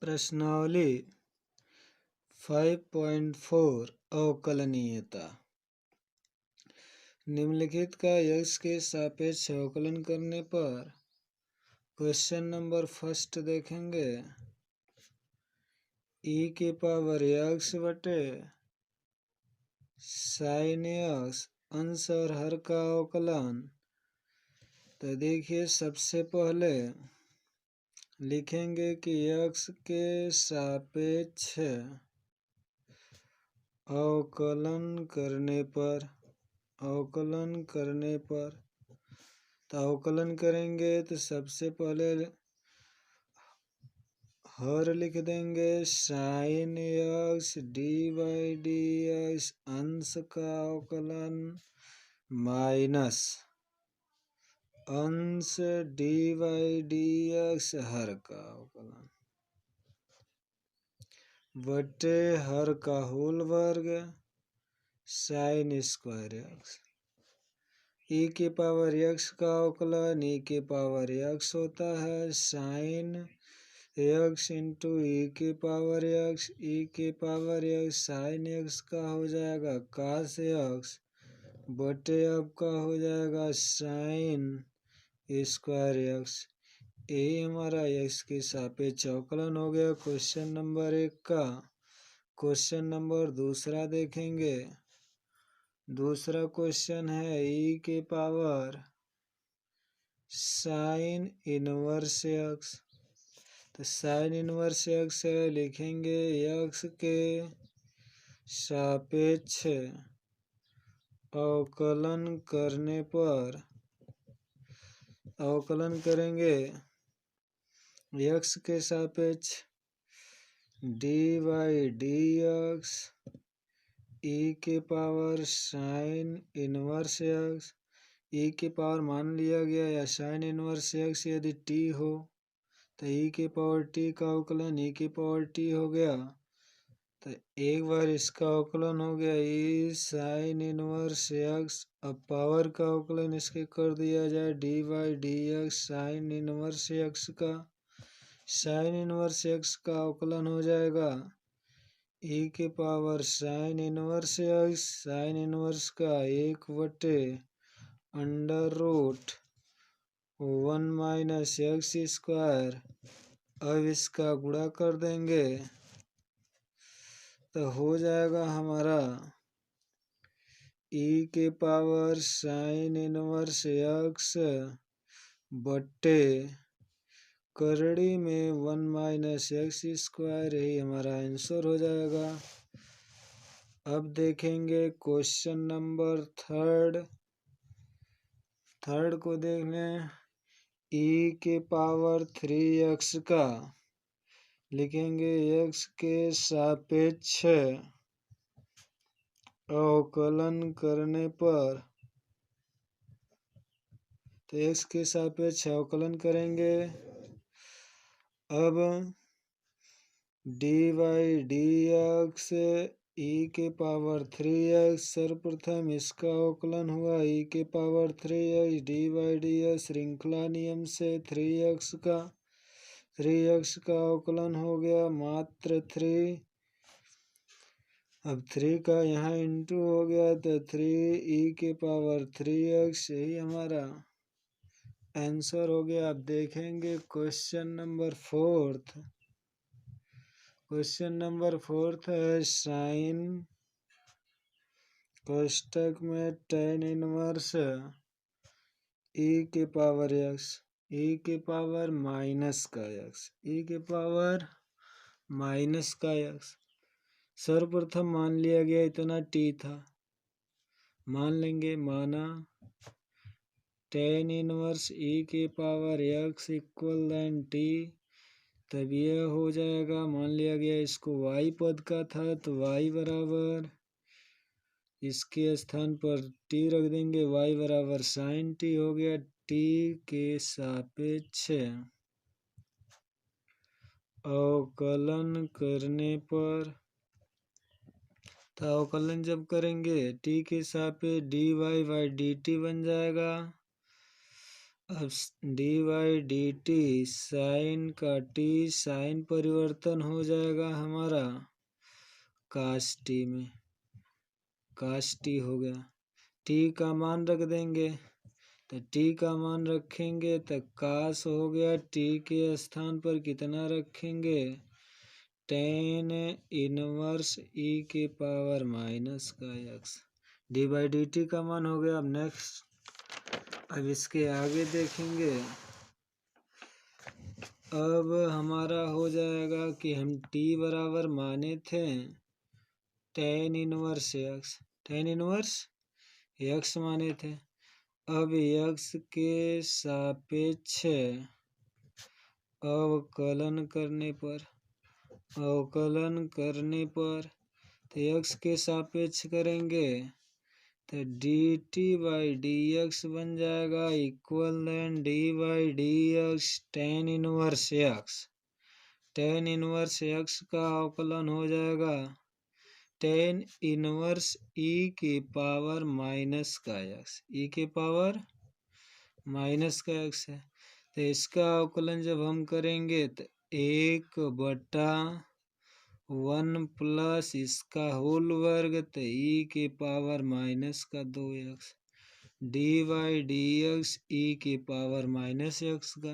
प्रश्नावली 5.4 अवकलनीयता। निम्नलिखित का x के सापेक्ष अवकलन करने पर क्वेश्चन नंबर फर्स्ट देखेंगे। e की पावर x बटे साइन x अंश और हर का अवकलन। तो देखिए, सबसे पहले लिखेंगे कि x के सापेक्ष अवकलन करने पर तो अवकलन करेंगे तो सबसे पहले हर लिख देंगे sine x D by D x अंश का अवकलन माइनस अंश डी बाई डी एक्स हर का अवकलन बटे हर का होल वर्ग साइन स्क्वायर एक्स। e की पावर x का अवकलन e की पावर x होता है साइन x इंटू e की पावर x। e की पावर x साइन x का हो जाएगा कास x बटे अब का हो जाएगा साइन स्क्वायर x। यही हमारा x के सापेक्ष अवकलन हो गया क्वेश्चन नंबर 1 का। क्वेश्चन नंबर दूसरा देखेंगे। दूसरा क्वेश्चन है e के पावर साइन इनवर्स x। तो साइन इनवर्स x है, लिखेंगे x के सापेक्ष अवकलन करने पर अवकलन करेंगे x के सापेक्ष D by D x e के power sine inverse x। e की पावर मान लिया गया या साइन इनवर्स x यदि t हो तो e की पावर t का अवकलन e की पावर t हो गया। तो एक बार इसका अवकलन हो गया e साइन इनवर्स x। अब पावर का अवकलन इसके कर दिया जाए d by D x sine inverse x का। साइन इनवर्स x का अवकलन हो जाएगा e के power sine inverse x sine inverse का 1 बटे under root 1 minus x square. अब इसका गुणा कर देंगे तो हो जाएगा हमारा e के पावर साइन इनवर्स x बटे करड़ी में 1 माइनस एक्स स्क्वायर। यही हमारा आंसर हो जाएगा। अब देखेंगे क्वेश्चन नंबर थर्ड को देख लें। e के पावर 3x का लिखेंगे x के सापेक्ष अवकलन करने पर तो x के सापेक्ष अवकलन करेंगे। अब D by D x e के पावर 3x सर्वप्रथम इसका अवकलन हुआ e के power 3x D by D x श्रृंखला नियम से 3x का अवकलन हो गया मात्र 3। अब 3 का यहाँ इंटू हो गया तो 3 e के पावर 3x यही हमारा आंसर हो गया। अब देखेंगे क्वेश्चन नंबर 4। क्वेश्चन नंबर 4 है साइन कोष्टक में tan इनवर्स e के पावर x e के पावर माइनस का x e के पावर माइनस का x। सर्वप्रथम मान लिया गया इतना t था, मान लेंगे माना tan इनवर्स e के power x equal then t। तब यह हो जाएगा, मान लिया गया इसको y पद का था तो y बराबर इसके स्थान पर t रख देंगे, y बराबर साइन t हो गया। t के सापेक्ष अवकलन करने पर तो अवकलन जब करेंगे t के सापेक्ष dy बाई dt बन जाएगा। अब d y d t sine का टी साइन परिवर्तन हो जाएगा हमारा कास टी में, कास टी हो गया। टी का मान रख देंगे, तो टी का मान रखेंगे तो कास हो गया, टी के स्थान पर कितना रखेंगे, टेन इनवर्स ई के पावर माइनस का x. D by d t का मान हो गया। अब नेक्स्ट, अब इसके आगे देखेंगे। अब हमारा हो जाएगा कि हम टी बराबर माने थे ten inverse x, tan inverse x माने थे। अब एक्स के सापेक्ष अवकलन करने पर, अवकलन करने पर तो एक्स के सापेक्ष करेंगे तो d t by D x बन जाएगा equal then d by D x tan inverse x. Tan inverse x का अवकलन हो जाएगा टेन इनवर्स ई के पावर माइनस का एक्स, ई के पावर माइनस का एक्स है। तो इसका अवकलन जब हम करेंगे तो 1/1 प्लस इसका होल वर्ग तो ई के पावर माइनस का 2x D by D X ई के पावर माइनस एक्स का,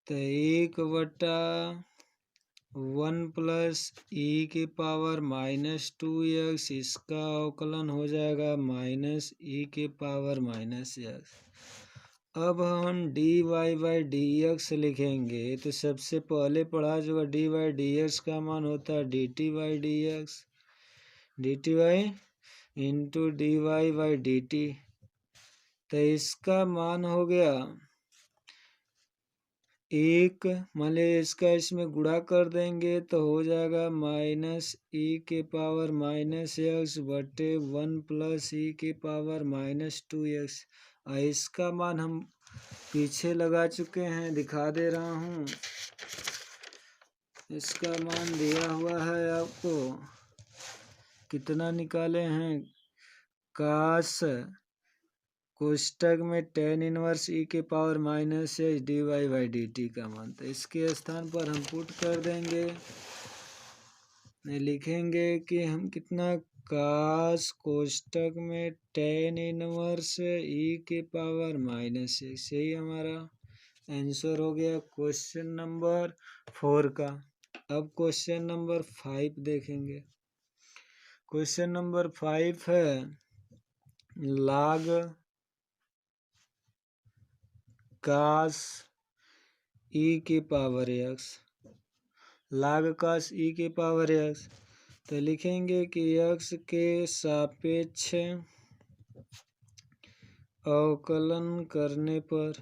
तो 1/1 प्लस ई के पावर माइनस 2x, इसका अवकलन हो जाएगा माइनस ई के पावर माइनस एक्स। अब हम d y by D x लिखेंगे तो सबसे पहले पढ़ा जो डी वाई डी एक्स का मान होता है d t by D x, d t y into d y by d t. तो इसका मान हो गया एक, मान लीजिए इसका इसमें गुणा कर देंगे तो हो जाएगा माइनस ई के पावर माइनस एक्स बटे 1 प्लस ई के पावर माइनस 2x। इसका मान हम पीछे लगा चुके हैं, दिखा दे रहा हूँ। इसका मान दिया हुआ है आपको, कितना निकाले हैं, कास कोष्टक में टेन इनवर्स ई के power minus h d y by d t का मान। तो इसके स्थान पर हम पुट कर देंगे, लिखेंगे कि हम कितना, कास कोष्टक में टेन इनवर्स ई के पावर माइनस एक्स। यही हमारा आंसर हो गया क्वेश्चन नंबर 4 का। अब क्वेश्चन नंबर 5 देखेंगे। क्वेश्चन नंबर 5 है log कास ई के पावर एक्स, log कास ई के पावर एक्स। तो लिखेंगे कि एक्स के सापेक्ष अवकलन करने पर,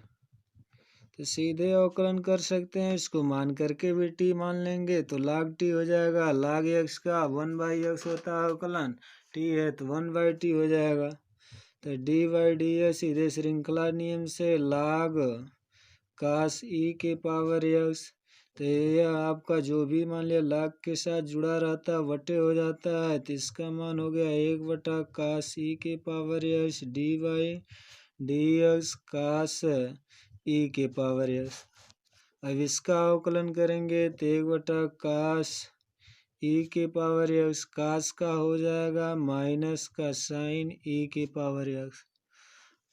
तो सीधे अवकलन कर सकते हैं, इसको मान करके भी टी मान लेंगे तो log टी हो जाएगा। log एक्स का 1/x होता है अवकलन, टी है तो 1/t हो जाएगा। तो डी बाई डी एक्स सीधे श्रृंखला नियम से log कास ई के पावर एक्स। तो यह आपका जो भी मान लिया log के साथ जुड़ा रहता है बटे हो जाता है, तो इसका मान हो गया 1/कास ई के power X D by D X cos E के पावर एक्स। अब इसका अवकलन करेंगे तो 1/कास ई के पावर एक्स, कास का हो जाएगा माइनस का साइन ई के पावर एक्स।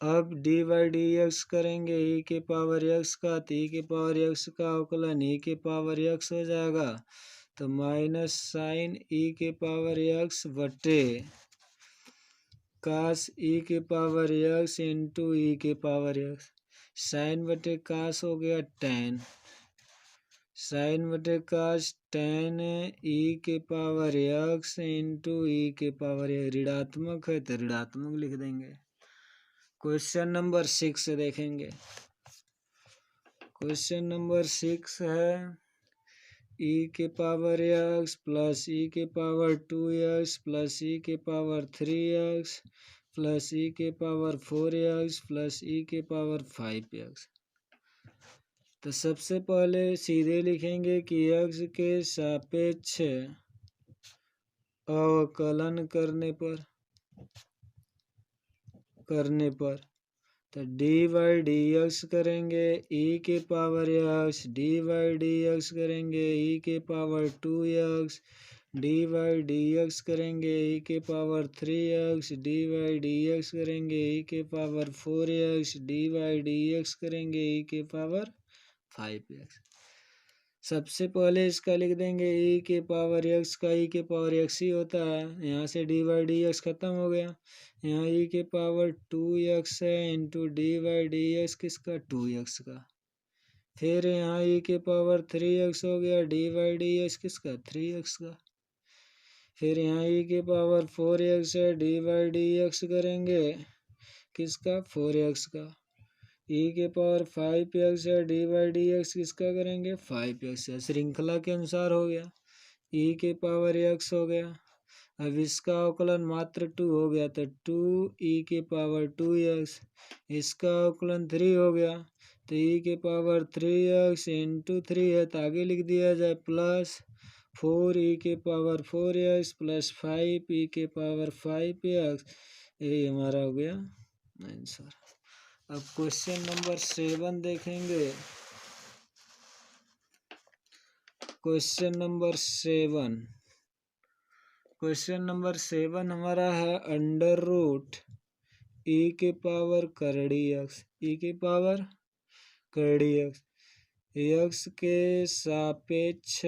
अब डी बाई डी एक्स करेंगे ई के पावर एक्स का, तो ई के पावर एक्स का अवकलन ई के पावर एक्स हो जाएगा, तो माइनस साइन ई के पावर एक्स बटे कास ई के पावर एक्स इंटू ई के पावर एक्स। साइन बटे कास हो गया टेन, साइन बटे कास टेन ई के पावर एक्स इंटू ई के पावर एक्स। ऋणात्मक है तो ऋणात्मक लिख देंगे। क्वेश्चन नंबर 6 देखेंगे। क्वेश्चन नंबर 6 है ई के पावर एक्स प्लस ई के पावर 2x प्लस ई के पावर 3x प्लस ई के पावर 4x प्लस ई के पावर 5x। तो सबसे पहले सीधे लिखेंगे कि x के सापेक्ष अवकलन करने पर तो डी बाई डी एक्स करेंगे ई के power X, D by D x करेंगे ई के power 2x, D by D x करेंगे ई के power 3x, D by D x करेंगे ई के power 4x, D by D x करेंगे ई के पावर 5x। सबसे पहले इसका लिख देंगे ई के पावर एक्स का ई के पावर एक्स ही होता है, यहाँ से डी बाई डी एक्स खत्म हो गया। यहाँ ई के पावर 2x है into D by D x किसका 2x का। फिर यहाँ ई के पावर 3x हो गया, डी बाई डी एक्स किसका 3x का। फिर यहाँ ई के पावर 4x है, डी बाई डी एक्स करेंगे किसका 4x का। ई के पावर 5x है, डी बाई डी एक्स किसका करेंगे 5x है। श्रृंखला के अनुसार हो गया। ई के पावर x हो गया, अब इसका अवकलन मात्र 2 हो गया तो 2 ई के पावर 2x, इसका अवकलन 3 हो गया तो ई के पावर 3x इंटू 3 है तो आगे लिख दिया जाए प्लस 4 ई के पावर 4x प्लस 5 ई के पावर 5x। यही हमारा हो गया आंसर। अब क्वेश्चन नंबर 7 देखेंगे। क्वेश्चन नंबर 7 हमारा है अंडर रूट ई के पावर करड़ी एक्स, ई के पावर करड़ी एक्स, एक्स के सापेक्ष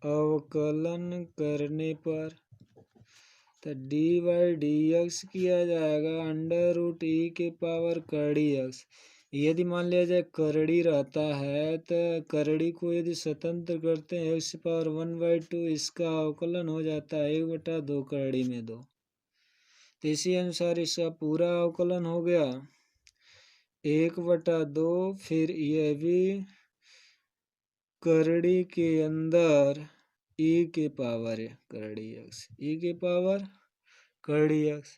अवकलन करने पर तो डी बाई डी एक्स किया जाएगा अंडर रूट ई के पावर करड़ी एक्स। यदि मान लिया जाए करड़ी रहता है तो करड़ी को यदि स्वतंत्र करते हैं एक्स पावर 1/2, इसका अवकलन हो जाता है 1/2 करड़ी में 2। तो इसी अनुसार इसका पूरा अवकलन हो गया 1/2। फिर यह भी करड़ी के अंदर ई के पावर करड़ी एक्स, ई के पावर करड़ी एक्स।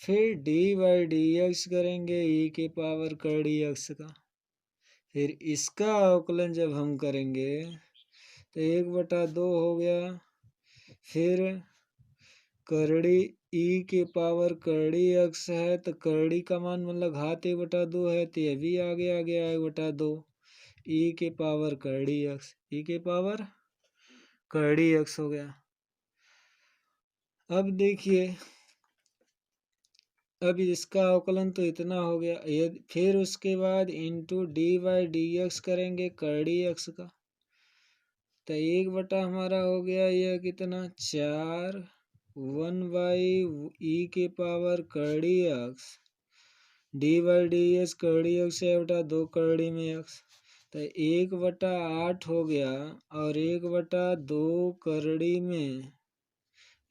फिर डी बाई डी एक्स करेंगे ई के पावर करड़ी एक्स का। फिर इसका अवकलन जब हम करेंगे तो 1/2 हो गया। फिर करड़ी ई के पावर करड़ी एक्स है तो करड़ी का मान मतलब घात 1/2 है तो यह भी आगे आ गया 1/2 ई के पावर करड़ी एक्स, ई के पावर करड़ी एक्स हो गया। अब देखिए, अब इसका अवकलन तो इतना हो गया। फिर उसके बाद into D by D x करेंगे करड़ी एक्स का तो 1 हमारा हो गया यह कितना 4 1/e के पावर करड़ी X, D by D X करड़ी एक्स है 1/2 करड़ी में एक्स तो 1/8 हो गया। और 1/2 करड़ी में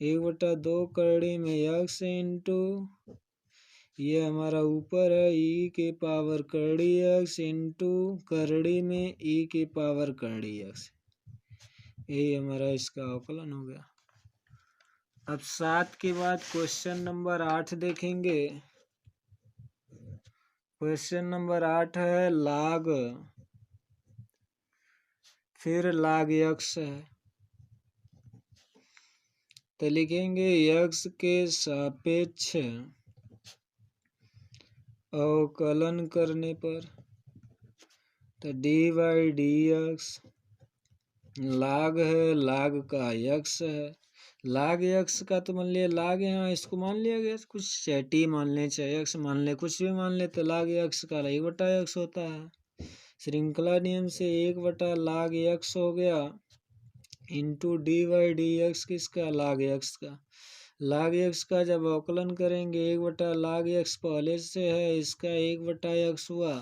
1/2 करड़ी में एक्स इंटू ये हमारा ऊपर है ई के पावर करड़ी एक्स इंटू करड़ी में ई के पावर करड़ी एक्स। यही हमारा इसका अवकलन हो गया। अब 7 के बाद क्वेश्चन नंबर 8 देखेंगे। क्वेश्चन नंबर 8 है लाग, फिर लाग यक्स है तो लिखेंगे यक्स के सापेक्ष अवकलन करने पर तो डी बाई डी एक्स लाग है, लाग का यक्स है। लाग यक्स का तो मान लिया लाग, यहाँ इसको मान लिया गया कुछ टी मान ले चाहे यक्स मान ले, कुछ भी मान ले तो लाग यक्स का 1/x होता है। श्रृंखला नियम से 1/log x हो गया into D by D x किसका log x का। log x का जब अवकलन करेंगे 1/log x पहले से है, इसका 1/x हुआ,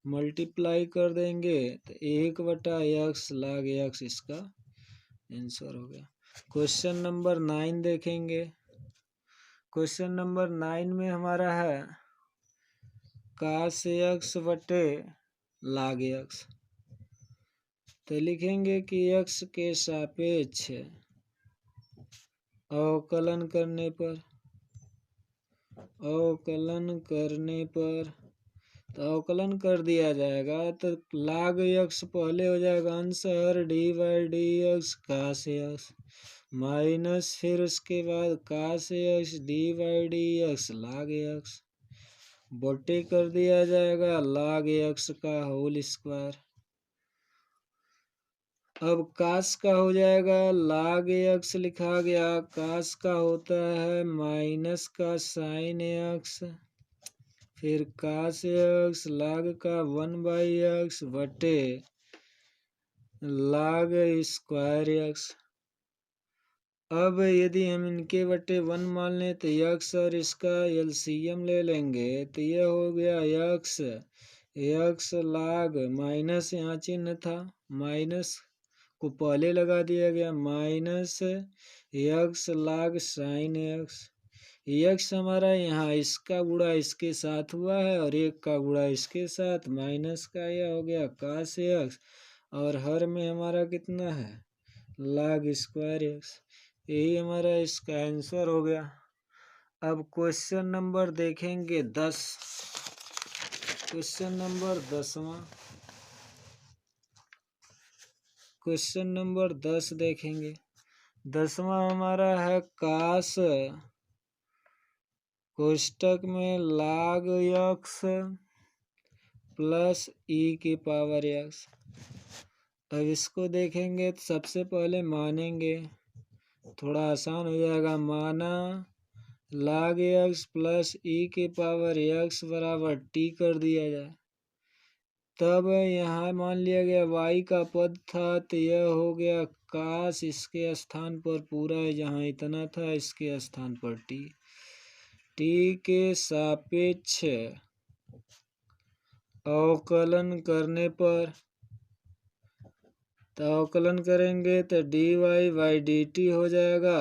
मल्टीप्लाई कर देंगे तो 1/x log x इसका आंसर हो गया। क्वेश्चन नंबर 9 देखेंगे। क्वेश्चन नंबर 9 में हमारा है cos x बटे log x तो लिखेंगे कि x के सापेक्ष अवकलन करने पर तो अवकलन कर दिया जाएगा तो log x पहले हो जाएगा answer D by D x cos x minus फिर उसके बाद cos x D by D x log x बटे कर दिया जाएगा log x का होल स्क्वायर। अब कास का हो जाएगा log x लिखा गया, कास का होता है माइनस का साइन x, फिर कास x log का 1/x बटे log स्क्वायर x। अब यदि हम इनके बटे 1 मान लें तो x और इसका एलसीएम ले लेंगे तो यह हो गया x log माइनस, यहाँ चिन्ह था माइनस को पहले लगा दिया गया, minus x log sine x। x हमारा यहाँ इसका गुणा इसके साथ हुआ है और एक का गुणा इसके साथ, माइनस का यह हो गया कास x और हर में हमारा कितना है log स्क्वायर x। यही हमारा इसका आंसर हो गया। अब क्वेश्चन नंबर देखेंगे 10। क्वेश्चन नंबर 10वां, क्वेश्चन नंबर 10 देखेंगे। 10वां हमारा है कास कोष्टक में log x प्लस e की पावर x। अब इसको देखेंगे तो सबसे पहले मानेंगे, थोड़ा आसान हो जाएगा। माना log x प्लस e की पावर x बराबर t कर दिया जाए, तब यहाँ मान लिया गया y का पद था तो यह हो गया कास, इसके स्थान पर पूरा है जहाँ इतना था इसके स्थान पर t के सापेक्ष अवकलन करने पर, तो अवकलन करेंगे तो dy बाई dt हो जाएगा,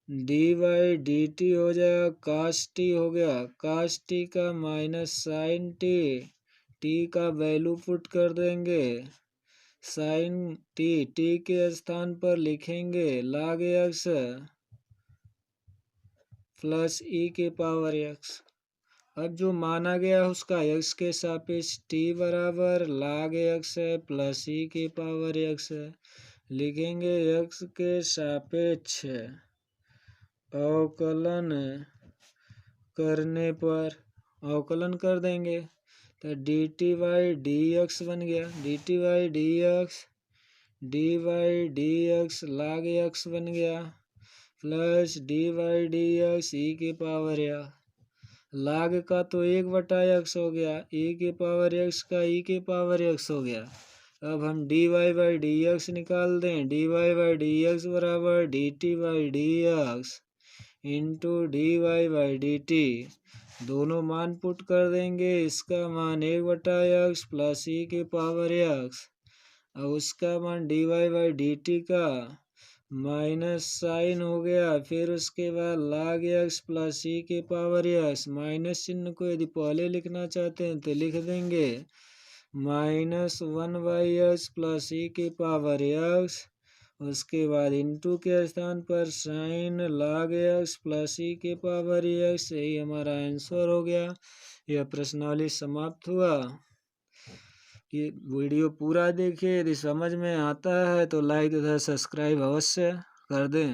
dy dt हो जाएगा कास t हो गया, कास t का माइनस साइन t का वैल्यू पुट कर देंगे, साइन t के स्थान पर लिखेंगे log x प्लस e के पावर x। अब जो माना गया उसका x के सापेक्ष t बराबर log x है प्लस e के पावर x है, लिखेंगे x के सापेक्ष अवकलन करने पर, अवकलन कर देंगे तो dt बाई dx बन गया, dt by dx dy dx log x बन गया प्लस dy dx e के पावर या log का तो 1/x हो गया, e के पावर x का e के पावर x हो गया। अब हम dy बाई dx निकाल दें, dy बाई dx बराबर dt by dx into dy by dt, दोनों मान पुट कर देंगे, इसका मान 1/x प्लस e के पावर x और उसका मान dy बाई dt का माइनस साइन हो गया, फिर उसके बाद log x प्लस e के पावर x, माइनस चिन्ह को यदि पहले लिखना चाहते हैं तो लिख देंगे -1/x प्लस e के पावर x, उसके बाद इंटू के स्थान पर sine log x plus e के पावर x। यही हमारा आंसर हो गया। यह प्रश्नावली समाप्त हुआ। ये वीडियो पूरा देखिए, यदि समझ में आता है तो लाइक तथा सब्सक्राइब अवश्य कर दें।